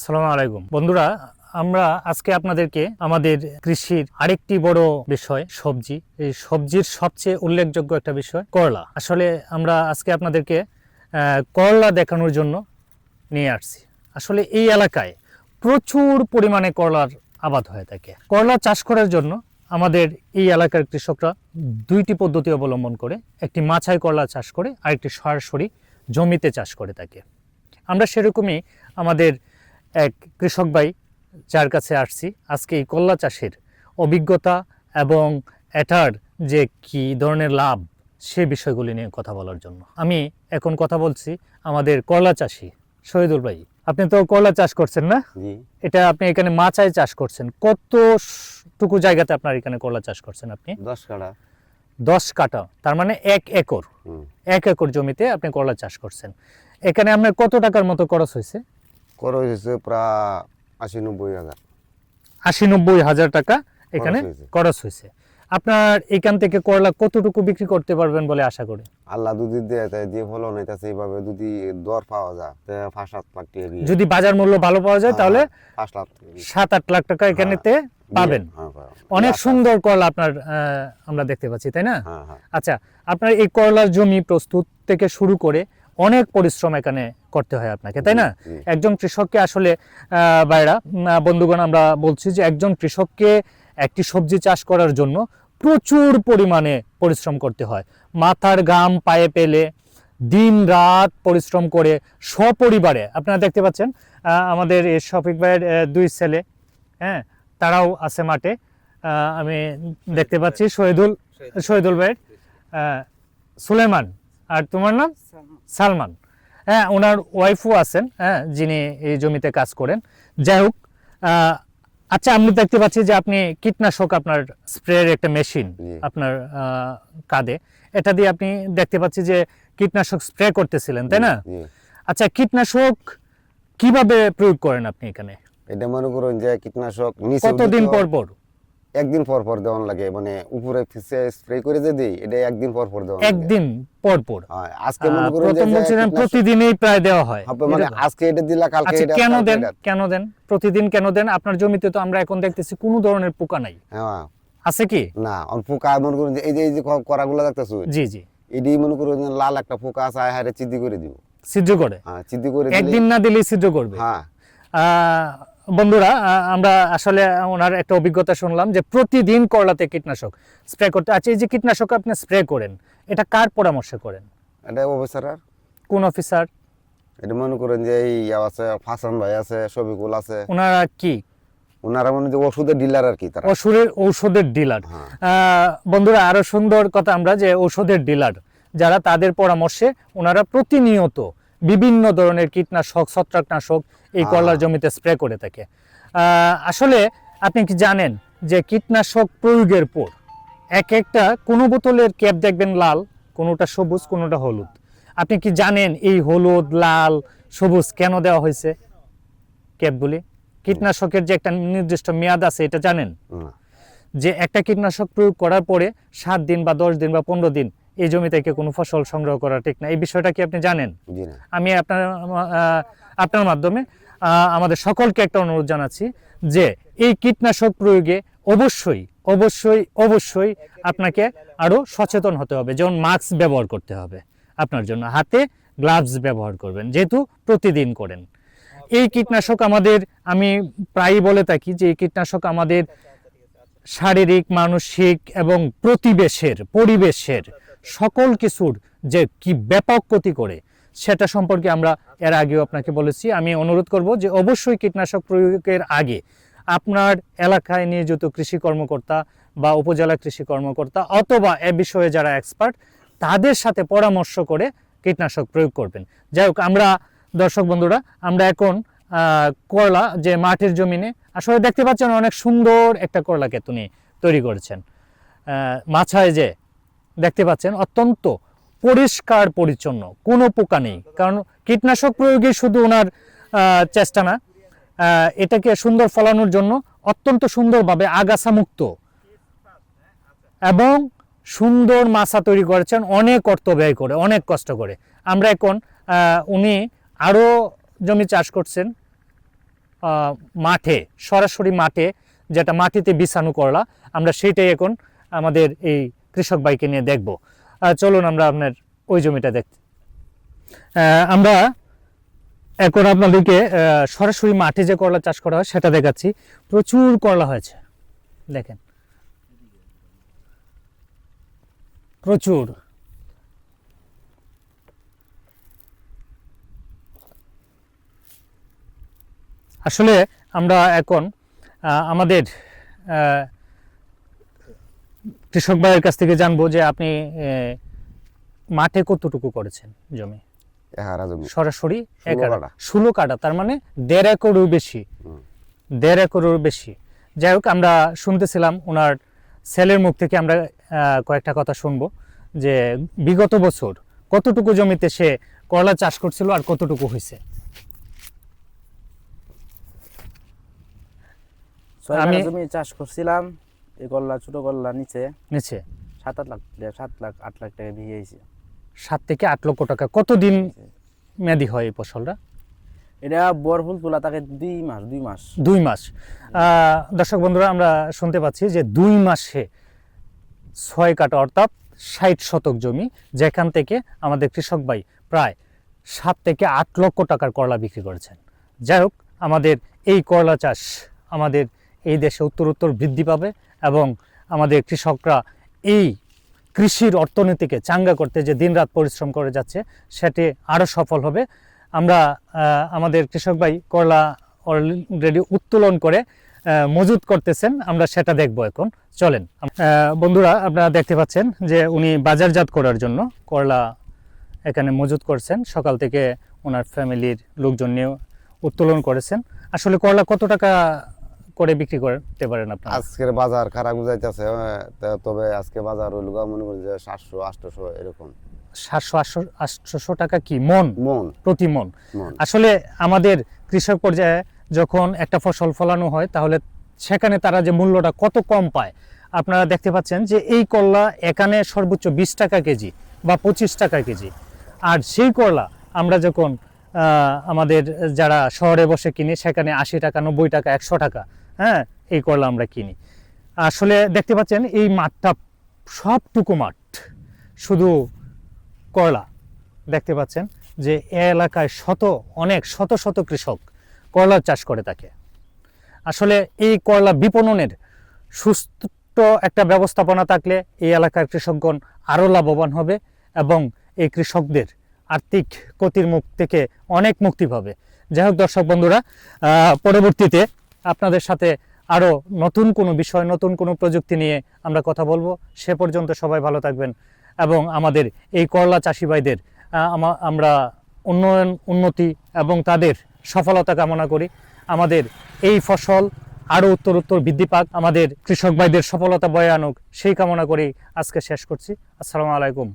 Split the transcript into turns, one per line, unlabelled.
আসসালামু আলাইকুম বন্ধুরা, আমরা আজকে আপনাদেরকে আমাদের কৃষির আরেকটি বড় বিষয় সবজি, এই সবজির সবচেয়ে উল্লেখযোগ্য একটা বিষয় করলা। আসলে আমরা আজকে আপনাদেরকে করলা দেখানোর জন্য নিয়ে আসছি। আসলে এই এলাকায় প্রচুর পরিমাণে করলার আবাদ হয়ে থাকে। করলা চাষ করার জন্য আমাদের এই এলাকার কৃষকরা দুইটি পদ্ধতি অবলম্বন করে, একটি মাচায় করলা চাষ করে আরেকটি সরাসরি জমিতে চাষ করে থাকে। আমরা সেরকমই আমাদের এক কৃষক ভাই যার কাছে আসছি আজকে এই করলা চাষের অভিজ্ঞতা এবং এটার যে কি ধরনের লাভ সে বিষয়গুলি নিয়ে কথা বলার জন্য আমি এখন কথা বলছি আমাদের করলা চাষি শহীদুল ভাই। আপনি তো করলা চাষ করছেন না? এটা আপনি এখানে মাচায় চাষ করছেন। কতটুকু জায়গাতে আপনার এখানে করলা চাষ করছেন আপনি?
10 কাঠা।
10 কাঠা, তার মানে 1 একর। 1 একর জমিতে আপনি করলা চাষ করছেন। এখানে আপনার কত টাকার মতো খরচ হয়েছে?
খরচ হয়েছে প্রায় 80-90 হাজার।
80-90 হাজার টাকা এখানে খরচ হয়েছে। আপনার এখান থেকে করলা কতটুকু বিক্রি করতে পারবেন বলে আশা করি?
আল্লাহ যদি দেয় যে ফলন হইতাছে এইভাবে যদি দর পাওয়া যায় 5-7 লাখ টাকা,
যদি বাজার মূল্য ভালো পাওয়া যায় তাহলে
5 লাখ
7-8 লাখ টাকা এখানেতে পাবেন। অনেক সুন্দর করলা আপনার আমরা দেখতে পাচ্ছি, তাই না? আচ্ছা, আপনার এই করলার জমি প্রস্তুত থেকে শুরু করে অনেক পরিশ্রম এখানে করতে হয় আপনাকে, তাই না? একজন কৃষককে আসলে ভাইরা বন্ধুগণ আমরা বলছি যে একজন কৃষককে একটি সবজি চাষ করার জন্য প্রচুর পরিমাণে পরিশ্রম করতে হয়। মাথার ঘাম পায়ে পেলে দিন রাত পরিশ্রম করে সপরিবারে, আপনারা দেখতে পাচ্ছেন আমাদের এই শফিক ভাইয়ের 2 ছেলে, হ্যাঁ, তারাও আছে মাঠে। আমি দেখতে পাচ্ছি শহীদুল ভাইয়ের সুলেমান, আর তোমার নাম সালমান। হ্যাঁ, ওনার ওয়াইফও আছেন, হ্যাঁ, যিনি এই জমিতে কাজ করেন। যাই হোক, আচ্ছা, আমি দেখতে পাচ্ছি যে আপনি কীটনাশক, আপনার স্প্রের একটা মেশিন আপনার কাঁধে, এটা দিয়ে আপনি দেখতে পাচ্ছি যে কীটনাশক স্প্রে করতেছিলেন, তাই না? আচ্ছা, কীটনাশক কিভাবে প্রয়োগ করেন আপনি এখানে?
এটা মনে করুন যে কীটনাশক
কতদিন পর পর?
একদিন পর পর দেওয়ান লাগে, মানে উপরে স্প্রে করে যে দেই, এটা একদিন পর পর দেওয়া।
একদিন পর পর?
আজকে মনে করুন যে
প্রতিদিনই প্রায় দেওয়া হয়,
মানে আজকে এটা দিলা কালকে এটা।
কেন দেন প্রতিদিন? কেন দেন? আপনার জমিতে তো আমরা এখন দেখতেছি কোনো ধরনের পোকা নাই, আছে কি?
না, পোকা মনে করুন যে এই যে করাগুলো দেখতেছো,
জি জি,
এডি মনে করুন লাল একটা পোকা আছে, হারে চিদি করে দিব।
ছিদ্র করে?
হ্যাঁ, ছিদ্র করে
একদিন না দিলে ছিদ্র করবে।
হ্যাঁ
বন্ধুরা, আমরা আসলে ওনার একটা অভিজ্ঞতা শুনলাম যে প্রতিদিন করলাতে কীটনাশক স্প্রে করতে। আচ্ছা, এই যে কীটনাশক আপনি স্প্রে করেন, এটা কার পরামর্শে করেন?
এটা অফিসার। কোন
অফিসার?
এটা মনে করেন যে এই আছে ফাসান ভাই আছে, শফিকুল আছে।
ওনারা কি?
ওনারা মনে যে ওষুধের ডিলার আর কি, তারা
ঔষধের ডিলার। বন্ধুরা, আরো সুন্দর কথা, আমরা যে ঔষধের ডিলার যারা, তাদের পরামর্শে ওনারা প্রতিনিয়ত বিভিন্ন ধরনের কীটনাশক, ছত্রাকনাশক এই করলার জমিতে স্প্রে করে থাকে। আসলে আপনি কি জানেন যে কীটনাশক প্রয়োগের পর এক একটা, কোনো বোতলের ক্যাপ দেখবেন লাল, কোনোটা সবুজ, কোনোটা হলুদ। আপনি কি জানেন এই হলুদ, লাল, সবুজ কেন দেওয়া হয়েছে ক্যাপগুলি? কীটনাশকের যে একটা নির্দিষ্ট মেয়াদ আছে, এটা জানেন? যে একটা কীটনাশক প্রয়োগ করার পরে 7 দিন বা 10 দিন বা 15 দিন এই জমি থেকে কোনো ফসল সংগ্রহ করা ঠিক না। এই বিষয়টা কি আপনি জানেন? আমি আপনার মাধ্যমে আমাদের সকলকে একটা অনুরোধ জানাচ্ছি যে এই কীটনাশক প্রয়োগে অবশ্যই অবশ্যই অবশ্যই আপনাকে আরো সচেতন হতে হবে। যেমন মাস্ক ব্যবহার করতে হবে, আপনার জন্য হাতে গ্লাভস ব্যবহার করবেন, যেহেতু প্রতিদিন করেন। এই কীটনাশক আমাদের, আমি প্রায়ই বলে থাকি যে এই কীটনাশক আমাদের শারীরিক, মানসিক এবং পরিবেশের সকল কিছুর যে কি ব্যাপক ক্ষতি করে, সেটা সম্পর্কে আমরা এর আগেও আপনাকে বলেছি। আমি অনুরোধ করব যে অবশ্যই কীটনাশক প্রয়োগের আগে আপনার এলাকায় নিয়োজিত কৃষি কর্মকর্তা বা উপজেলা কৃষি কর্মকর্তা অথবা এ বিষয়ে যারা এক্সপার্ট, তাদের সাথে পরামর্শ করে কীটনাশক প্রয়োগ করবেন। যাই হোক, আমরা দর্শক বন্ধুরা, আমরা এখন করলা যে মাটির জমিনে আসলে দেখতে পাচ্ছেন অনেক সুন্দর একটা করলা কেতুনি তৈরি করেছেন। মাছায় যে দেখতে পাচ্ছেন অত্যন্ত পরিষ্কার পরিচ্ছন্ন, কোনো পোকা নেই। কারণ কীটনাশক প্রয়োগে শুধু ওনার চেষ্টা না, এটাকে সুন্দর ফলানোর জন্য অত্যন্ত সুন্দরভাবে আগাছা মুক্ত এবং সুন্দর মাছা তৈরি করেছেন, অনেক অর্থ ব্যয় করে, অনেক কষ্ট করে। আমরা এখন উনি আরও জমি চাষ করছেন, মাঠে, সরাসরি মাঠে, যেটা মাটিতে বিছানো করলা, আমরা সেটাই এখন আমাদের এই কৃষক ভাইকে নিয়ে দেখব। চলুন আমরা আপনার ওই জমিটা দেখতে। আমরা এখন আপনাদেরকে সরাসরি মাঠে যে করলা চাষ করা হয় সেটা দেখাচ্ছি। প্রচুর করলা হয়েছে, দেখেন, প্রচুর। আসলে আমরা এখন আমাদের কৃষক ভাইয়ের কাছ থেকে জানবো যে আপনি মাঠে কতটুকু করেছেন জমি?
এহারা জমি
সরাসরি
16 কাঠা।
16 কাঠা, তার মানে 1.5 একরেরও বেশি।
হুম।
1.5 একরেরও বেশি। যাই হোক, আমরা শুনতেছিলাম ওনার ছেলের মুখ থেকে, আমরা কয়েকটা কথা শুনবো যে বিগত বছর কতটুকু জমিতে সে করলা চাষ করছিল আর কতটুকু হয়েছে।
6
আমি-
কাঠা জমি চাষ করছিলাম। এই করলা, ছোট করলা নিচে
নিচে
7 লাখ 8 লাখ টাকা বিঘে হয়েছে।
7 থেকে 8 লক্ষ টাকা। কতদিন মেয়াদি হয় এই ফসলটা?
এটা বরফুল তোলা তাকে 2 মাস।
2 মাস। দর্শক বন্ধুরা, আমরা শুনতে পাচ্ছি যে 2 মাসে 6 কাঠা, অর্থাৎ 60 শতক জমি, যেখান থেকে আমাদের কৃষক ভাই প্রায় 7 থেকে 8 লক্ষ টাকার করলা বিক্রি করেছেন। যাই হোক, আমাদের এই করলা চাষ আমাদের এই দেশে উত্তরোত্তর বৃদ্ধি পাবে এবং আমাদের কৃষকরা এই কৃষির অর্থনীতিকে চাঙ্গা করতে যে দিনরাত পরিশ্রম করে যাচ্ছে সেটি আরও সফল হবে। আমরা আমাদের কৃষক ভাই করলা অলরেডি উত্তোলন করে মজুত করতেছেন, আমরা সেটা দেখব এখন। চলেন বন্ধুরা, আপনারা দেখতে পাচ্ছেন যে উনি বাজারজাত করার জন্য করলা এখানে মজুত করছেন। সকাল থেকে ওনার ফ্যামিলির লোকজন নিয়ে উত্তোলন করেছেন। আসলে করলা কত টাকা করে বিক্রি করতে পারেন আপনারা?
আজকের বাজার খারাপ বুঝাইতেছে, তবে আজকে বাজার হইল মনে করি যে 700-800 এরকম।
700-800 টাকা কি মন?
মন
প্রতি মন।
মন।
আসলে আমাদের কৃষক পর্যায়ে যখন একটা ফসল ফলানো হয় তাহলে সেখানে তারা যে মূল্যটা কত কম পায়। আপনারা দেখতে পাচ্ছেন যে এই করলা এখানে সর্বোচ্চ 20 টাকা কেজি বা 25 টাকা কেজি, আর সেই করলা আমরা যখন আমাদের যারা শহরে বসে কিনি সেখানে 80 টাকা, 90 টাকা, 100 টাকা, হ্যাঁ, এই করলা আমরা কিনি। আসলে দেখতে পাচ্ছেন এই মাঠটা সবটুকু মাঠ শুধু করলা। দেখতে পাচ্ছেন যে এ এলাকায় অনেক শত শত কৃষক করলা চাষ করে থাকে। আসলে এই করলা বিপণনের সুষ্ঠু একটা ব্যবস্থাপনা থাকলে এই এলাকার কৃষকগণ আরও লাভবান হবে এবং এই কৃষকদের আর্থিক ক্ষতির মুখ থেকে অনেক মুক্তি পাবে। যাই হোক দর্শক বন্ধুরা, পরবর্তীতে আপনাদের সাথে আরও নতুন কোনো বিষয়, নতুন কোনো প্রযুক্তি নিয়ে আমরা কথা বলবো। সে পর্যন্ত সবাই ভালো থাকবেন এবং আমাদের এই করলা চাষি ভাইদের আমরা উন্নতি এবং তাদের সফলতা কামনা করি। আমাদের এই ফসল আরও উত্তরোত্তর বৃদ্ধি পাক, আমাদের কৃষক ভাইদের সফলতা বয়ে আনুক, সেই কামনা করেই আজকে শেষ করছি। আসসালামু আলাইকুম।